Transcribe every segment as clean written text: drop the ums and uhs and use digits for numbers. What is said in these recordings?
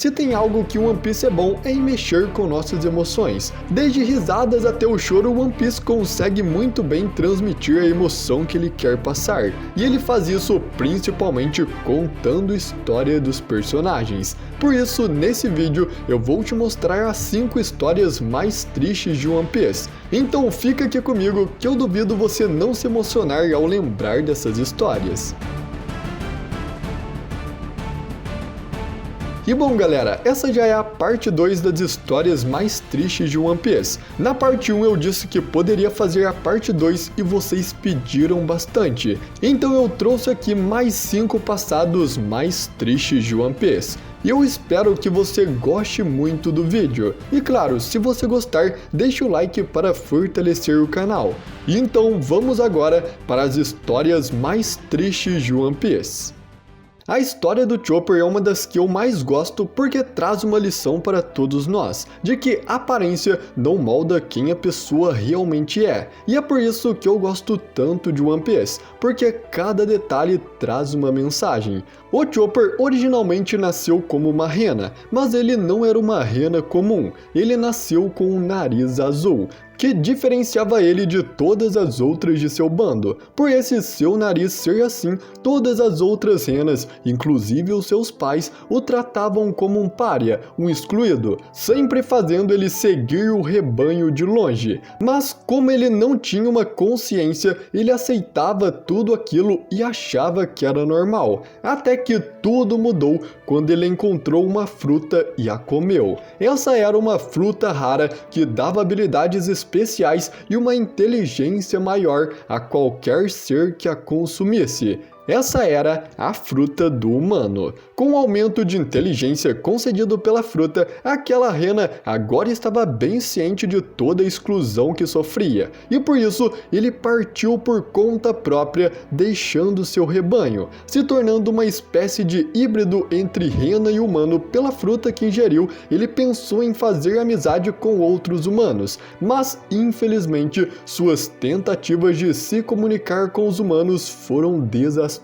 Se tem algo que One Piece é bom é em mexer com nossas emoções. Desde risadas até o choro, One Piece consegue muito bem transmitir a emoção que ele quer passar. E ele faz isso principalmente contando a história dos personagens. Por isso, nesse vídeo, eu vou te mostrar as 5 histórias mais tristes de One Piece. Então fica aqui comigo que eu duvido você não se emocionar ao lembrar dessas histórias. E bom galera, essa já é a parte 2 das histórias mais tristes de One Piece. Na parte 1 eu disse que poderia fazer a parte 2 e vocês pediram bastante. Então eu trouxe aqui mais 5 passados mais tristes de One Piece. E eu espero que você goste muito do vídeo. E claro, se você gostar, deixe o like para fortalecer o canal. E então vamos agora para as histórias mais tristes de One Piece. A história do Chopper é uma das que eu mais gosto porque traz uma lição para todos nós, de que a aparência não molda quem a pessoa realmente é. E é por isso que eu gosto tanto de One Piece, porque cada detalhe traz uma mensagem. O Chopper originalmente nasceu como uma rena, mas ele não era uma rena comum, ele nasceu com um nariz azul, que diferenciava ele de todas as outras de seu bando. Por esse seu nariz ser assim, todas as outras renas, inclusive os seus pais, o tratavam como um pária, um excluído, sempre fazendo ele seguir o rebanho de longe. Mas como ele não tinha uma consciência, ele aceitava tudo aquilo e achava que era normal. Até que tudo mudou quando ele encontrou uma fruta e a comeu. Essa era uma fruta rara que dava habilidades especiais e uma inteligência maior a qualquer ser que a consumisse. Essa era a fruta do humano. Com o aumento de inteligência concedido pela fruta, aquela rena agora estava bem ciente de toda a exclusão que sofria, e por isso ele partiu por conta própria, deixando seu rebanho, se tornando uma espécie de híbrido entre rena e humano. Pela fruta que ingeriu, ele pensou em fazer amizade com outros humanos, mas infelizmente suas tentativas de se comunicar com os humanos foram desastrosas,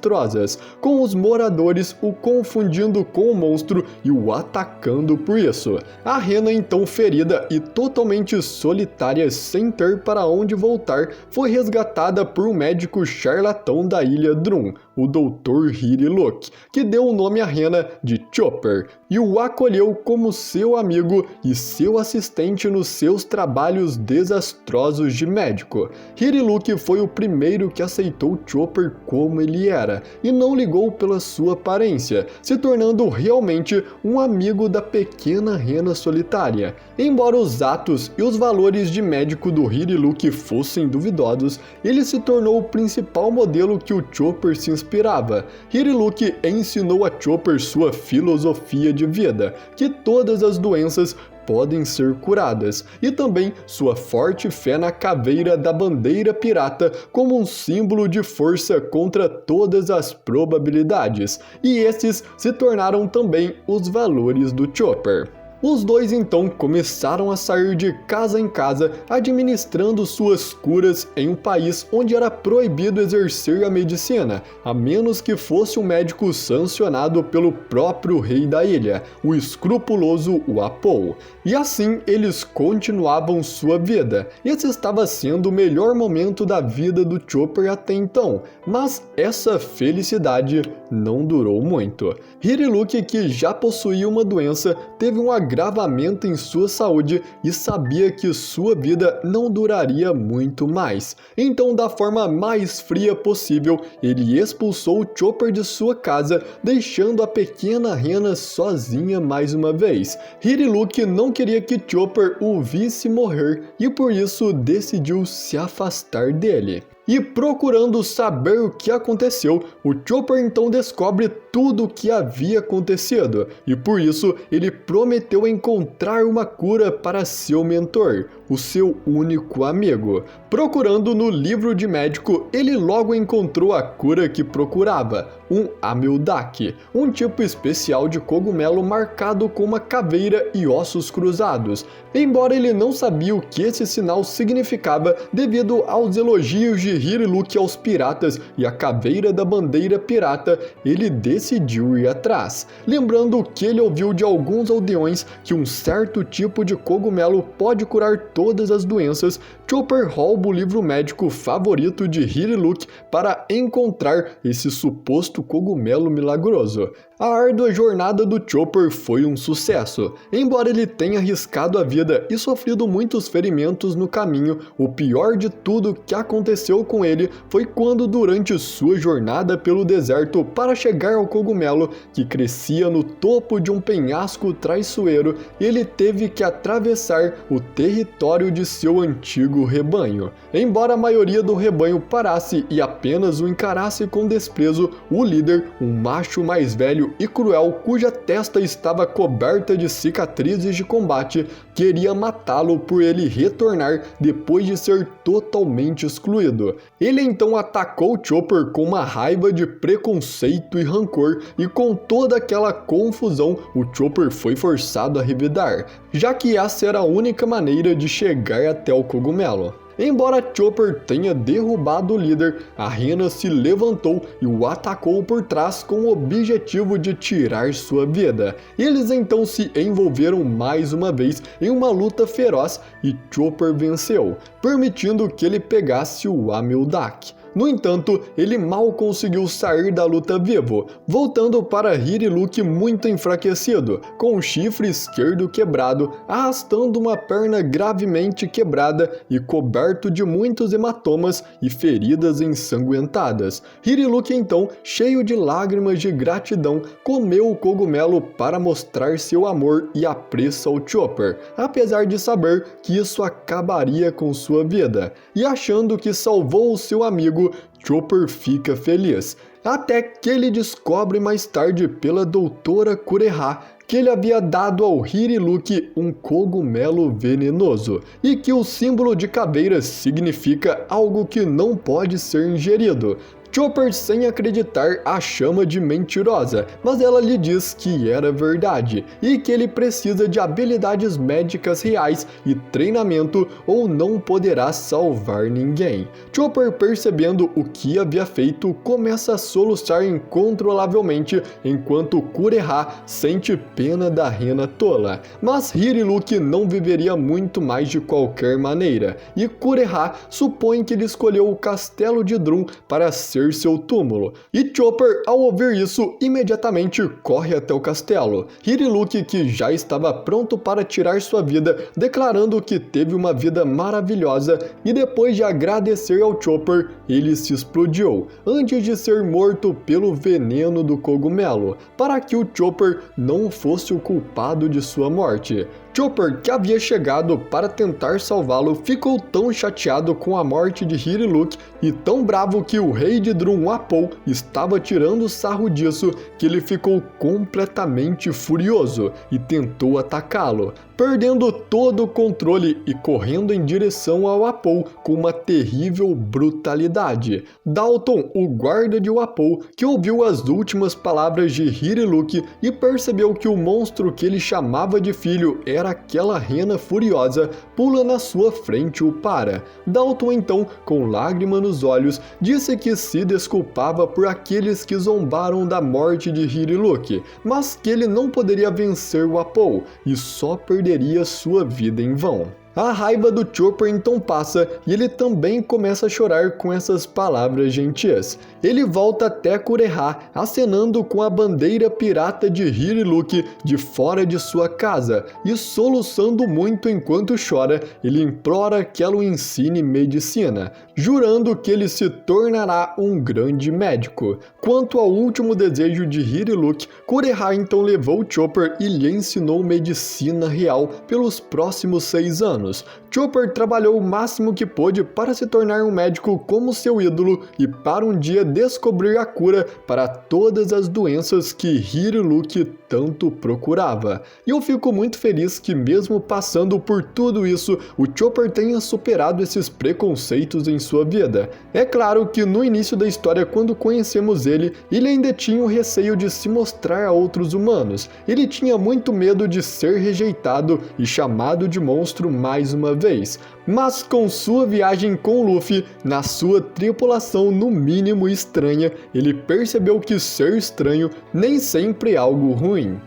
com os moradores o confundindo com o monstro e o atacando por isso. A rena, então ferida e totalmente solitária, sem ter para onde voltar, foi resgatada por um médico charlatão da ilha Drum, o Dr. Hiriluk, que deu o nome à rena de Chopper, e o acolheu como seu amigo e seu assistente nos seus trabalhos desastrosos de médico. Hiriluk foi o primeiro que aceitou Chopper como ele era, e não ligou pela sua aparência, se tornando realmente um amigo da pequena rena solitária. Embora os atos e os valores de médico do Hiriluk fossem duvidosos, ele se tornou o principal modelo que o Chopper se inspirava. Hiriluk ensinou a Chopper sua filosofia de vida, que todas as doenças podem ser curadas, e também sua forte fé na caveira da bandeira pirata como um símbolo de força contra todas as probabilidades, e esses se tornaram também os valores do Chopper. Os dois então começaram a sair de casa em casa, administrando suas curas em um país onde era proibido exercer a medicina, a menos que fosse um médico sancionado pelo próprio rei da ilha, o escrupuloso Wapol. E assim eles continuavam sua vida. Esse estava sendo o melhor momento da vida do Chopper até então, mas essa felicidade não durou muito. Hiriluk, que já possuía uma doença, teve um agravamento em sua saúde e sabia que sua vida não duraria muito mais. Então, da forma mais fria possível, ele expulsou o Chopper de sua casa, deixando a pequena rena sozinha mais uma vez. Hiriluk não queria que Chopper o visse morrer e por isso decidiu se afastar dele. E procurando saber o que aconteceu, o Chopper então descobre tudo o que havia acontecido, e por isso ele prometeu encontrar uma cura para seu mentor, o seu único amigo. Procurando no livro de médico, ele logo encontrou a cura que procurava, um Amildak, um tipo especial de cogumelo marcado com uma caveira e ossos cruzados. Embora ele não sabia o que esse sinal significava devido aos elogios de Hiriluk aos piratas e a caveira da bandeira pirata, ele decidiu ir atrás. Lembrando que ele ouviu de alguns aldeões que um certo tipo de cogumelo pode curar todas as doenças, Chopper rouba o livro médico favorito de Hiriluk para encontrar esse suposto cogumelo milagroso. A árdua jornada do Chopper foi um sucesso. Embora ele tenha arriscado a vida e sofrido muitos ferimentos no caminho, o pior de tudo que aconteceu com ele foi quando, durante sua jornada pelo deserto para chegar ao cogumelo, que crescia no topo de um penhasco traiçoeiro, ele teve que atravessar o território de seu antigo rebanho. Embora a maioria do rebanho parasse e apenas o encarasse com desprezo, o líder, um macho mais velho e cruel cuja testa estava coberta de cicatrizes de combate, queria matá-lo por ele retornar depois de ser totalmente excluído. Ele então atacou Chopper com uma raiva de preconceito e rancor, e com toda aquela confusão o Chopper foi forçado a revidar, já que essa era a única maneira de chegar até o cogumelo. Embora Chopper tenha derrubado o líder, a Rena se levantou e o atacou por trás com o objetivo de tirar sua vida. Eles então se envolveram mais uma vez em uma luta feroz e Chopper venceu, permitindo que ele pegasse o Amildak. No entanto, ele mal conseguiu sair da luta vivo, voltando para Hiriluk muito enfraquecido, com o chifre esquerdo quebrado, arrastando uma perna gravemente quebrada e coberto de muitos hematomas e feridas ensanguentadas. Hiriluk então, cheio de lágrimas de gratidão, comeu o cogumelo para mostrar seu amor e apreço ao Chopper, apesar de saber que isso acabaria com sua vida. E achando que salvou o seu amigo, Chopper fica feliz, até que ele descobre mais tarde pela doutora Kureha que ele havia dado ao Hiriluk um cogumelo venenoso, e que o símbolo de caveira significa algo que não pode ser ingerido. Chopper, sem acreditar, a chama de mentirosa, mas ela lhe diz que era verdade e que ele precisa de habilidades médicas reais e treinamento ou não poderá salvar ninguém. Chopper, percebendo o que havia feito, começa a soluçar incontrolavelmente enquanto Kureha sente pena da Rena tola. Mas Hiriluk não viveria muito mais de qualquer maneira, e Kureha supõe que ele escolheu o castelo de Drum para ser seu túmulo, e Chopper, ao ouvir isso, imediatamente corre até o castelo. Hiriluk, que já estava pronto para tirar sua vida, declarando que teve uma vida maravilhosa, e depois de agradecer ao Chopper, ele se explodiu, antes de ser morto pelo veneno do cogumelo, para que o Chopper não fosse o culpado de sua morte. Chopper, que havia chegado para tentar salvá-lo, ficou tão chateado com a morte de Hiriluk e tão bravo que o rei de Drum Apol estava tirando sarro disso, que ele ficou completamente furioso e tentou atacá-lo, perdendo todo o controle e correndo em direção ao Apol com uma terrível brutalidade. Dalton, o guarda de Apol, que ouviu as últimas palavras de Hiriluk e percebeu que o monstro que ele chamava de filho era aquela rena furiosa, pula na sua frente e o para. Dalton então, com lágrima nos olhos, disse que se desculpava por aqueles que zombaram da morte de Hiriluk, mas que ele não poderia vencer o Apol e só perderia sua vida em vão. A raiva do Chopper então passa e ele também começa a chorar com essas palavras gentis. Ele volta até Kureha, acenando com a bandeira pirata de Hiriluk de fora de sua casa e soluçando muito enquanto chora, ele implora que ela o ensine medicina, jurando que ele se tornará um grande médico. Quanto ao último desejo de Hiriluk, Kureha então levou Chopper e lhe ensinou medicina real pelos próximos 6 anos. anos. Chopper trabalhou o máximo que pôde para se tornar um médico como seu ídolo e para um dia descobrir a cura para todas as doenças que Hiriluk tanto procurava. E eu fico muito feliz que mesmo passando por tudo isso, o Chopper tenha superado esses preconceitos em sua vida. É claro que no início da história, quando conhecemos ele ainda tinha o receio de se mostrar a outros humanos. Ele tinha muito medo de ser rejeitado e chamado de monstro mais uma vez. Mas com sua viagem com Luffy, na sua tripulação no mínimo estranha, ele percebeu que ser estranho nem sempre é algo ruim.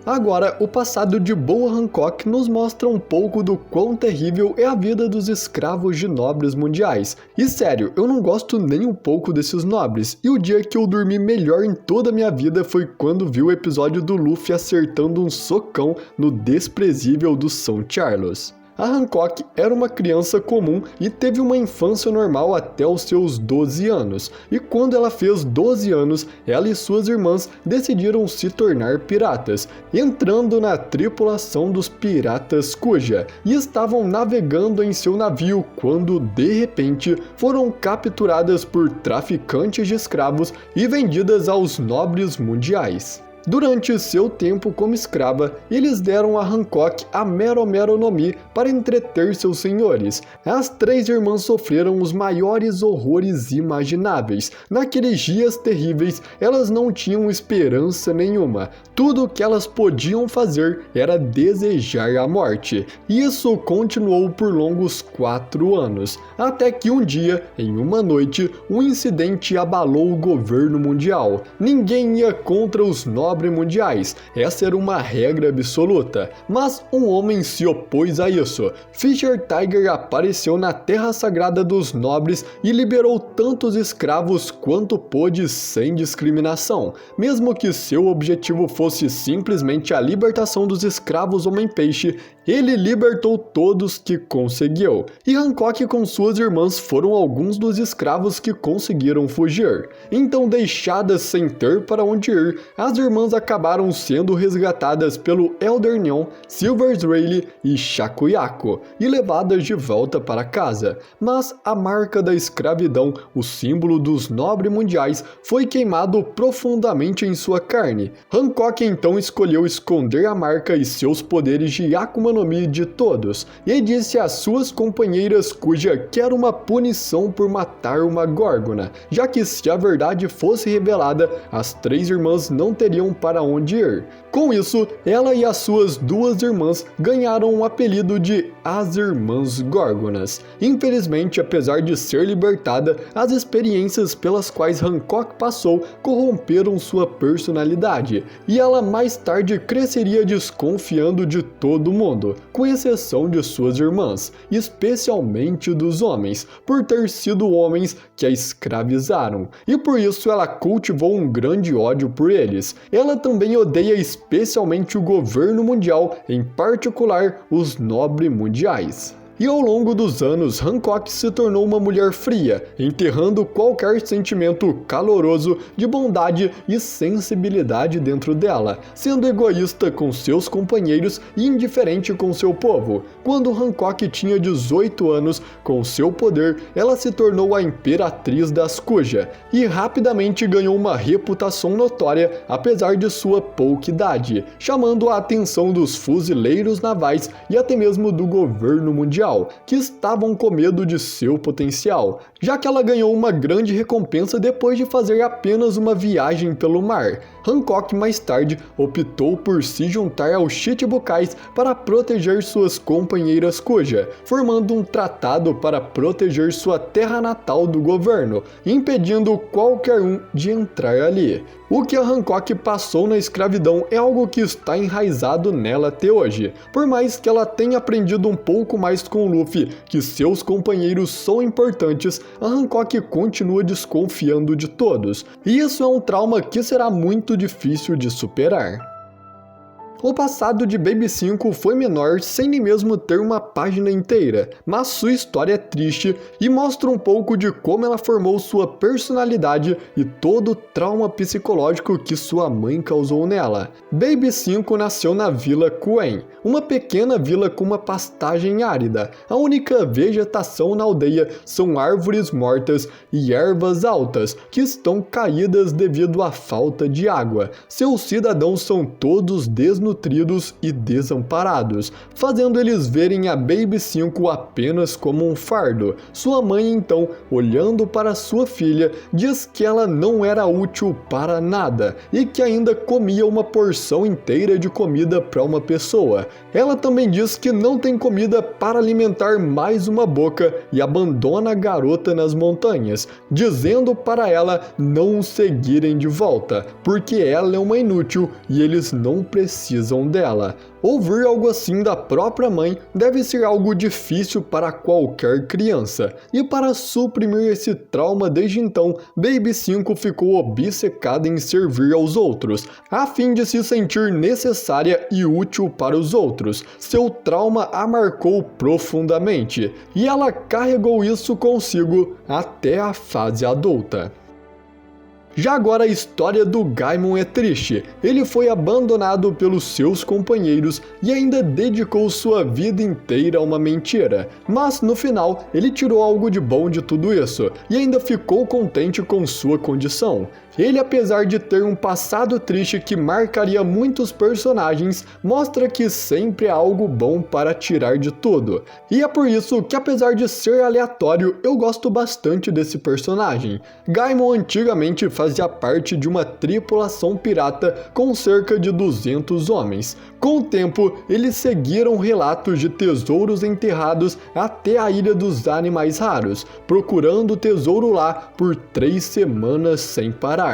Agora, o passado de Boa Hancock nos mostra um pouco do quão terrível é a vida dos escravos de nobres mundiais. E sério, eu não gosto nem um pouco desses nobres, e o dia que eu dormi melhor em toda a minha vida foi quando vi o episódio do Luffy acertando um socão no desprezível do São Carlos. A Hancock era uma criança comum e teve uma infância normal até os seus 12 anos, e quando ela fez 12 anos, ela e suas irmãs decidiram se tornar piratas, entrando na tripulação dos piratas Kuja, e estavam navegando em seu navio quando, de repente, foram capturadas por traficantes de escravos e vendidas aos nobres mundiais. Durante seu tempo como escrava, eles deram a Hancock a Mero Mero no Mi para entreter seus senhores. As três irmãs sofreram os maiores horrores imagináveis. Naqueles dias terríveis, elas não tinham esperança nenhuma. Tudo o que elas podiam fazer era desejar a morte. E isso continuou por longos 4 anos, até que um dia, em uma noite, um incidente abalou o governo mundial. Ninguém ia contra os nobres mundiais, essa era uma regra absoluta, mas um homem se opôs a isso. Fisher Tiger apareceu na Terra Sagrada dos Nobres e liberou tantos escravos quanto pôde sem discriminação, mesmo que seu objetivo fosse simplesmente a libertação dos escravos homem-peixe. Ele libertou todos que conseguiu, e Hancock com suas irmãs foram alguns dos escravos que conseguiram fugir. Então, deixadas sem ter para onde ir, as irmãs acabaram sendo resgatadas pelo Elder Neon, Silver Rayleigh e Shakuyaku e levadas de volta para casa. Mas a marca da escravidão, o símbolo dos nobres mundiais, foi queimado profundamente em sua carne. Hancock então escolheu esconder a marca e seus poderes de Akuma no Mi de todos, e disse às suas companheiras Kuja que era uma punição por matar uma Górgona, já que se a verdade fosse revelada, as três irmãs não teriam para onde ir. Com isso, ela e as suas 2 irmãs ganharam o apelido de As Irmãs Górgonas. Infelizmente, apesar de ser libertada, as experiências pelas quais Hancock passou corromperam sua personalidade, e ela mais tarde cresceria desconfiando de todo mundo, com exceção de suas irmãs, especialmente dos homens, por ter sido homens que a escravizaram, e por isso ela cultivou um grande ódio por eles. Ela também odeia especialmente o governo mundial, em particular os nobres mundiais. E ao longo dos anos, Hancock se tornou uma mulher fria, enterrando qualquer sentimento caloroso de bondade e sensibilidade dentro dela, sendo egoísta com seus companheiros e indiferente com seu povo. Quando Hancock tinha 18 anos, com seu poder, ela se tornou a Imperatriz das Kuja, e rapidamente ganhou uma reputação notória apesar de sua pouca idade, chamando a atenção dos fuzileiros navais e até mesmo do governo mundial, que estavam com medo de seu potencial, já que ela ganhou uma grande recompensa depois de fazer apenas uma viagem pelo mar. Hancock mais tarde optou por se juntar aos Chichibukais para proteger suas companheiras Kuja, formando um tratado para proteger sua terra natal do governo, impedindo qualquer um de entrar ali. O que a Hancock passou na escravidão é algo que está enraizado nela até hoje. Por mais que ela tenha aprendido um pouco mais com Luffy que seus companheiros são importantes, a Hancock continua desconfiando de todos. E isso é um trauma que será muito difícil de superar. O passado de Baby 5 foi menor sem nem mesmo ter uma página inteira, mas sua história é triste e mostra um pouco de como ela formou sua personalidade e todo o trauma psicológico que sua mãe causou nela. Baby 5 nasceu na Vila Quen, uma pequena vila com uma pastagem árida. A única vegetação na aldeia são árvores mortas e ervas altas que estão caídas devido à falta de água. Seus cidadãos são todos desnutridos e desamparados, fazendo eles verem a Baby 5 apenas como um fardo. Sua mãe, então, olhando para sua filha, diz que ela não era útil para nada e que ainda comia uma porção inteira de comida para uma pessoa. Ela também diz que não tem comida para alimentar mais uma boca e abandona a garota nas montanhas, dizendo para ela não o seguirem de volta, porque ela é uma inútil e eles não precisam dela. Ouvir algo assim da própria mãe deve ser algo difícil para qualquer criança, e para suprimir esse trauma desde então, Baby 5 ficou obcecada em servir aos outros, a fim de se sentir necessária e útil para os outros. Seu trauma a marcou profundamente, e ela carregou isso consigo até a fase adulta. Já agora a história do Gaimon é triste. Ele foi abandonado pelos seus companheiros e ainda dedicou sua vida inteira a uma mentira. Mas no final, ele tirou algo de bom de tudo isso e ainda ficou contente com sua condição. Ele, apesar de ter um passado triste que marcaria muitos personagens, mostra que sempre há algo bom para tirar de tudo. E é por isso que, apesar de ser aleatório, eu gosto bastante desse personagem. Gaimon antigamente fazia parte de uma tripulação pirata com cerca de 200 homens. Com o tempo, eles seguiram relatos de tesouros enterrados até a Ilha dos Animais Raros, procurando o tesouro lá por 3 semanas sem parar.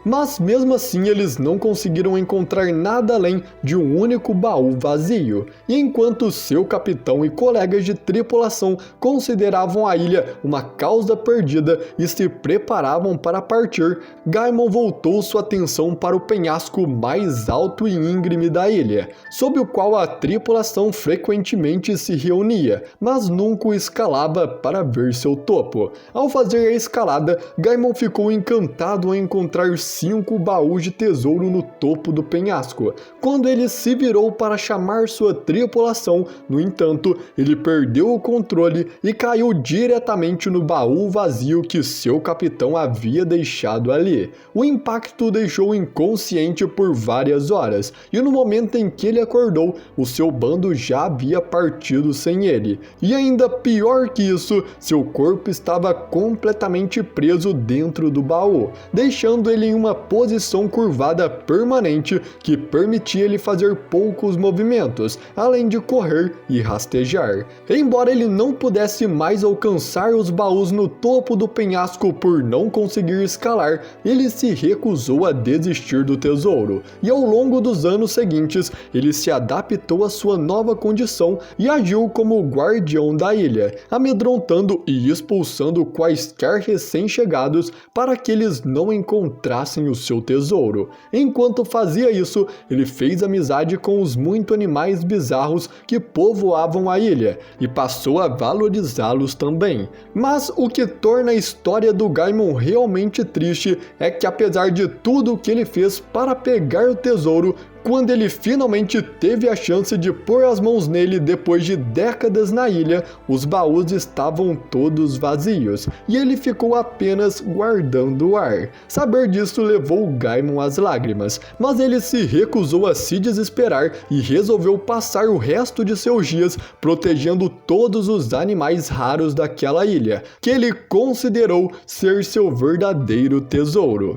Mas mesmo assim eles não conseguiram encontrar nada além de um único baú vazio. E enquanto seu capitão e colegas de tripulação consideravam a ilha uma causa perdida e se preparavam para partir, Gaimon voltou sua atenção para o penhasco mais alto e íngreme da ilha, sob o qual a tripulação frequentemente se reunia, mas nunca o escalava para ver seu topo. Ao fazer a escalada, Gaimon ficou encantado em encontrar 5 baús de tesouro no topo do penhasco. Quando ele se virou para chamar sua tripulação, no entanto, ele perdeu o controle e caiu diretamente no baú vazio que seu capitão havia deixado ali. O impacto o deixou inconsciente por várias horas, e no momento em que ele acordou, o seu bando já havia partido sem ele. E ainda pior que isso, seu corpo estava completamente preso dentro do baú, deixando ele em uma posição curvada permanente que permitia ele fazer poucos movimentos, além de correr e rastejar. Embora ele não pudesse mais alcançar os baús no topo do penhasco por não conseguir escalar, ele se recusou a desistir do tesouro, e ao longo dos anos seguintes, ele se adaptou à sua nova condição e agiu como o guardião da ilha, amedrontando e expulsando quaisquer recém-chegados para que eles não encontrassem o seu tesouro. Enquanto fazia isso, ele fez amizade com os muitos animais bizarros que povoavam a ilha e passou a valorizá-los também. Mas o que torna a história do Gaimon realmente triste é que, apesar de tudo o que ele fez para pegar o tesouro, quando ele finalmente teve a chance de pôr as mãos nele depois de décadas na ilha, os baús estavam todos vazios e ele ficou apenas guardando o ar. Saber disso levou o Gaimon às lágrimas, mas ele se recusou a se desesperar e resolveu passar o resto de seus dias protegendo todos os animais raros daquela ilha, que ele considerou ser seu verdadeiro tesouro.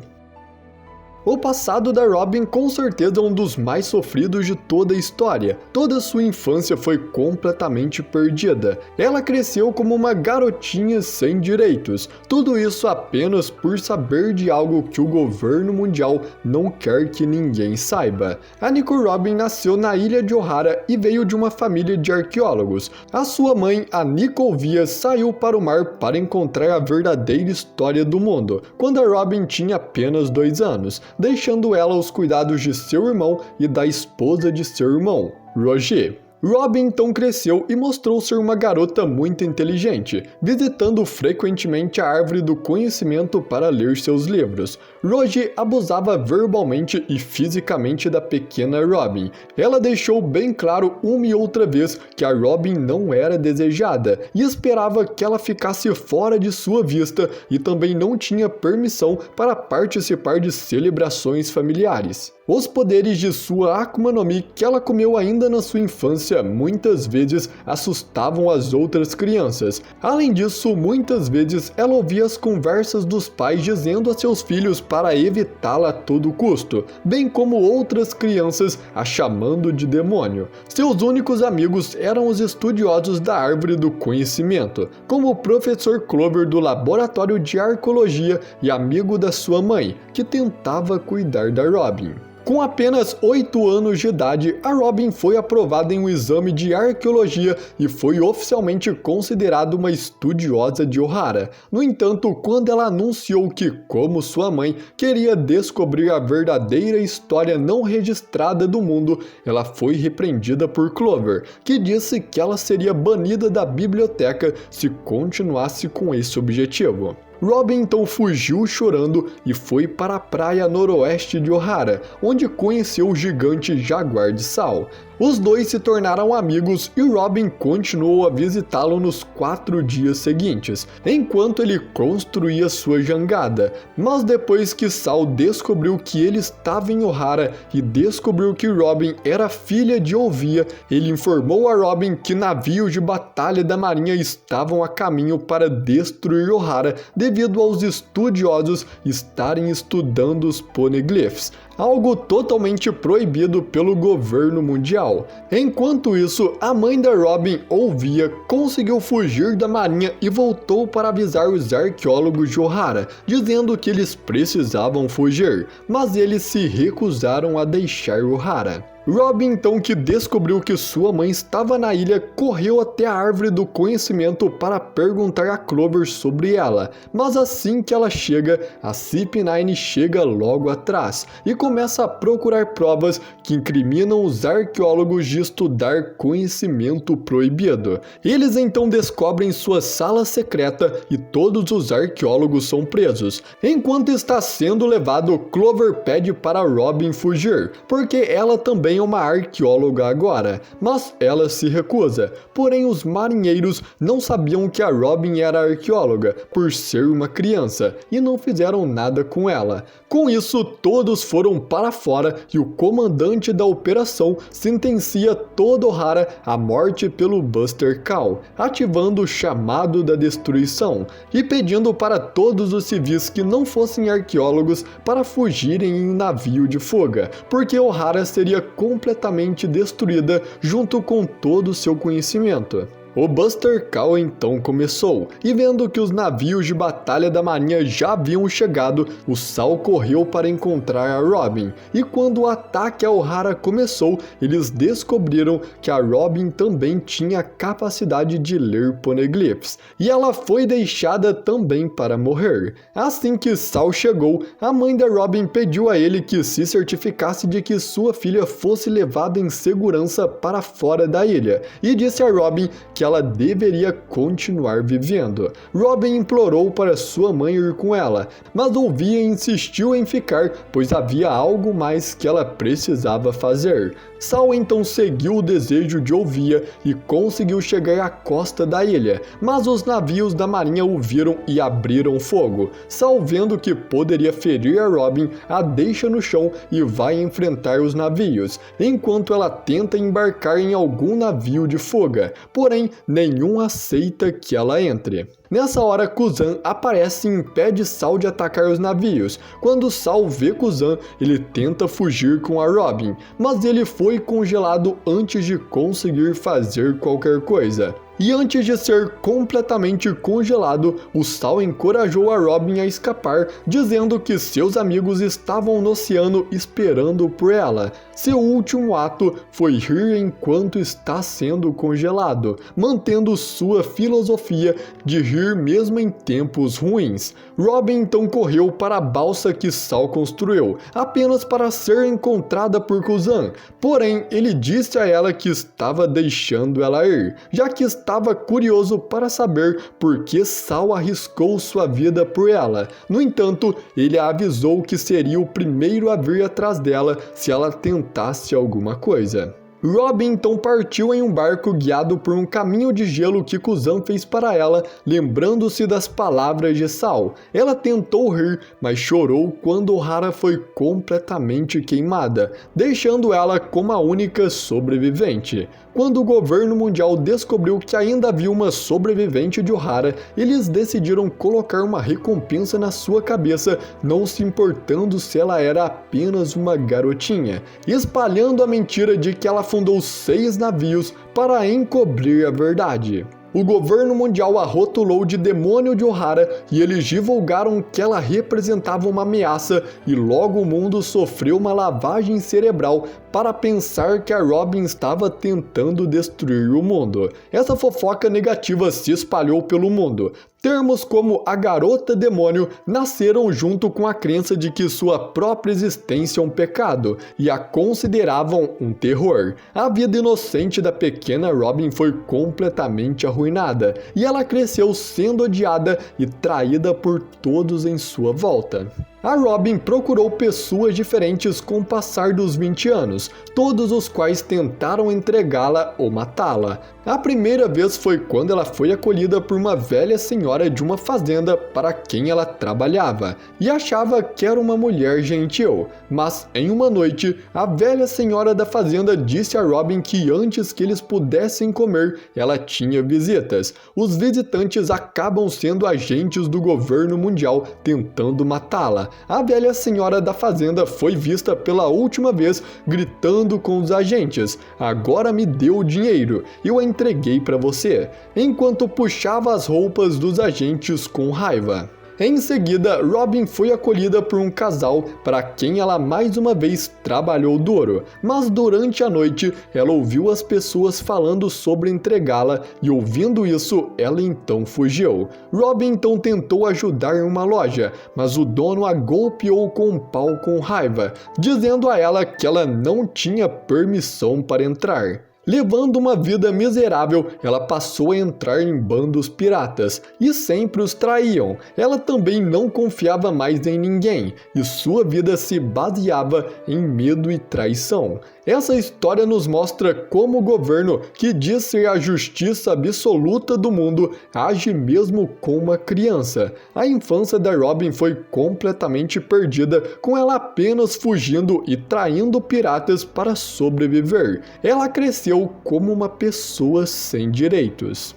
O passado da Robin com certeza é um dos mais sofridos de toda a história. Toda sua infância foi completamente perdida. Ela cresceu como uma garotinha sem direitos. Tudo isso apenas por saber de algo que o governo mundial não quer que ninguém saiba. A Nico Robin nasceu na ilha de Ohara e veio de uma família de arqueólogos. A sua mãe, a Nicolvia, saiu para o mar para encontrar a verdadeira história do mundo, quando a Robin tinha apenas 2 anos. deixando ela aos cuidados de seu irmão e da esposa de seu irmão, Roger. Robin então cresceu e mostrou ser uma garota muito inteligente, visitando frequentemente a árvore do conhecimento para ler seus livros. Roger abusava verbalmente e fisicamente da pequena Robin. Ela deixou bem claro uma e outra vez que a Robin não era desejada e esperava que ela ficasse fora de sua vista, e também não tinha permissão para participar de celebrações familiares. Os poderes de sua Akuma no Mi, que ela comeu ainda na sua infância, muitas vezes assustavam as outras crianças. Além disso, muitas vezes ela ouvia as conversas dos pais dizendo a seus filhos para evitá-la a todo custo, bem como outras crianças a chamando de demônio. Seus únicos amigos eram os estudiosos da árvore do conhecimento, como o professor Clover do laboratório de arqueologia e amigo da sua mãe, que tentava cuidar da Robin. Com apenas 8 anos de idade, a Robin foi aprovada em um exame de arqueologia e foi oficialmente considerada uma estudiosa de Ohara. No entanto, quando ela anunciou que, como sua mãe, queria descobrir a verdadeira história não registrada do mundo, ela foi repreendida por Clover, que disse que ela seria banida da biblioteca se continuasse com esse objetivo. Robin então fugiu chorando e foi para a praia noroeste de Ohara, onde conheceu o gigante Jaguar de Sal. Os dois se tornaram amigos e Robin continuou a visitá-lo nos 4 dias seguintes, enquanto ele construía sua jangada. Mas depois que Sal descobriu que ele estava em Ohara e descobriu que Robin era filha de Olvia, ele informou a Robin que navios de batalha da marinha estavam a caminho para destruir Ohara devido aos estudiosos estarem estudando os poneglyphs, algo totalmente proibido pelo governo mundial. Enquanto isso, a mãe da Robin, Olvia, conseguiu fugir da marinha e voltou para avisar os arqueólogos de Ohara, dizendo que eles precisavam fugir, mas eles se recusaram a deixar Ohara. Robin, então, que descobriu que sua mãe estava na ilha, correu até a árvore do conhecimento para perguntar a Clover sobre ela, mas assim que ela chega, a CP9 chega logo atrás e começa a procurar provas que incriminam os arqueólogos de estudar conhecimento proibido. Eles então descobrem sua sala secreta e todos os arqueólogos são presos. Enquanto está sendo levado, Clover pede para Robin fugir, porque ela também é uma arqueóloga agora, mas ela se recusa. Porém, os marinheiros não sabiam que a Robin era arqueóloga, por ser uma criança, e não fizeram nada com ela. Com isso, todos foram para fora e o comandante da operação sentencia todo Ohara à morte pelo Buster Call, ativando o chamado da destruição e pedindo para todos os civis que não fossem arqueólogos para fugirem em um navio de fuga, porque Ohara seria completamente destruída junto com todo o seu conhecimento. O Buster Call então começou, e vendo que os navios de batalha da marinha já haviam chegado, o Sal correu para encontrar a Robin, e quando o ataque a Ohara começou, eles descobriram que a Robin também tinha a capacidade de ler poneglyphs, e ela foi deixada também para morrer. Assim que Sal chegou, a mãe da Robin pediu a ele que se certificasse de que sua filha fosse levada em segurança para fora da ilha, e disse a Robin que ela deveria continuar vivendo. Robin implorou para sua mãe ir com ela, mas Olvia insistiu em ficar, pois havia algo mais que ela precisava fazer. Sal então seguiu o desejo de Olvia e conseguiu chegar à costa da ilha, mas os navios da marinha o viram e abriram fogo. Sal, vendo que poderia ferir a Robin, a deixa no chão e vai enfrentar os navios, enquanto ela tenta embarcar em algum navio de fuga, porém nenhum aceita que ela entre. Nessa hora, Kuzan aparece e impede Sal de atacar os navios. Quando Sal vê Kuzan, ele tenta fugir com a Robin, mas ele foi congelado antes de conseguir fazer qualquer coisa. E antes de ser completamente congelado, o Sal encorajou a Robin a escapar, dizendo que seus amigos estavam no oceano esperando por ela. Seu último ato foi rir enquanto está sendo congelado, mantendo sua filosofia de rir mesmo em tempos ruins. Robin então correu para a balsa que Sal construiu, apenas para ser encontrada por Kuzan. Porém, ele disse a ela que estava deixando ela ir, já que estava curioso para saber por que Sal arriscou sua vida por ela. No entanto, ele a avisou que seria o primeiro a vir atrás dela se ela tentasse alguma coisa. Robin então partiu em um barco guiado por um caminho de gelo que Kuzan fez para ela, lembrando-se das palavras de Sal. Ela tentou rir, mas chorou quando Ohara foi completamente queimada, deixando ela como a única sobrevivente. Quando o governo mundial descobriu que ainda havia uma sobrevivente de Ohara, eles decidiram colocar uma recompensa na sua cabeça, não se importando se ela era apenas uma garotinha, espalhando a mentira de que ela fundou 6 navios para encobrir a verdade. O governo mundial a rotulou de demônio de Ohara e eles divulgaram que ela representava uma ameaça, e logo o mundo sofreu uma lavagem cerebral para pensar que a Robin estava tentando destruir o mundo. Essa fofoca negativa se espalhou pelo mundo. Termos como a garota demônio nasceram junto com a crença de que sua própria existência é um pecado e a consideravam um terror. A vida inocente da pequena Robin foi completamente arruinada e ela cresceu sendo odiada e traída por todos em sua volta. A Robin procurou pessoas diferentes com o passar dos 20 anos, todos os quais tentaram entregá-la ou matá-la. A primeira vez foi quando ela foi acolhida por uma velha senhora de uma fazenda para quem ela trabalhava, e achava que era uma mulher gentil. Mas, em uma noite, a velha senhora da fazenda disse a Robin que antes que eles pudessem comer, ela tinha visitas. Os visitantes acabam sendo agentes do governo mundial tentando matá-la. A velha senhora da fazenda foi vista pela última vez gritando com os agentes: "Agora me dê o dinheiro, eu a entreguei para você", enquanto puxava as roupas dos agentes com raiva. Em seguida, Robin foi acolhida por um casal para quem ela mais uma vez trabalhou duro, mas durante a noite ela ouviu as pessoas falando sobre entregá-la e, ouvindo isso, ela então fugiu. Robin então tentou ajudar em uma loja, mas o dono a golpeou com um pau com raiva, dizendo a ela que ela não tinha permissão para entrar. Levando uma vida miserável, ela passou a entrar em bandos piratas e sempre os traíam. Ela também não confiava mais em ninguém e sua vida se baseava em medo e traição. Essa história nos mostra como o governo, que diz ser a justiça absoluta do mundo, age mesmo com uma criança. A infância da Robin foi completamente perdida, com ela apenas fugindo e traindo piratas para sobreviver. Ela cresceu como uma pessoa sem direitos.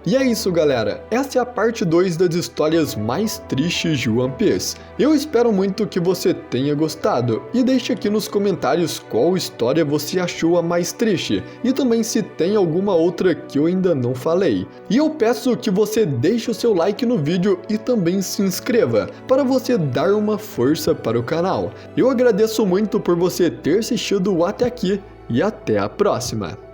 E é isso, galera, essa é a parte 2 das histórias mais tristes de One Piece. Eu espero muito que você tenha gostado, e deixe aqui nos comentários qual história você achou a mais triste, e também se tem alguma outra que eu ainda não falei. E eu peço que você deixe o seu like no vídeo e também se inscreva, para você dar uma força para o canal. Eu agradeço muito por você ter assistido até aqui, e até a próxima!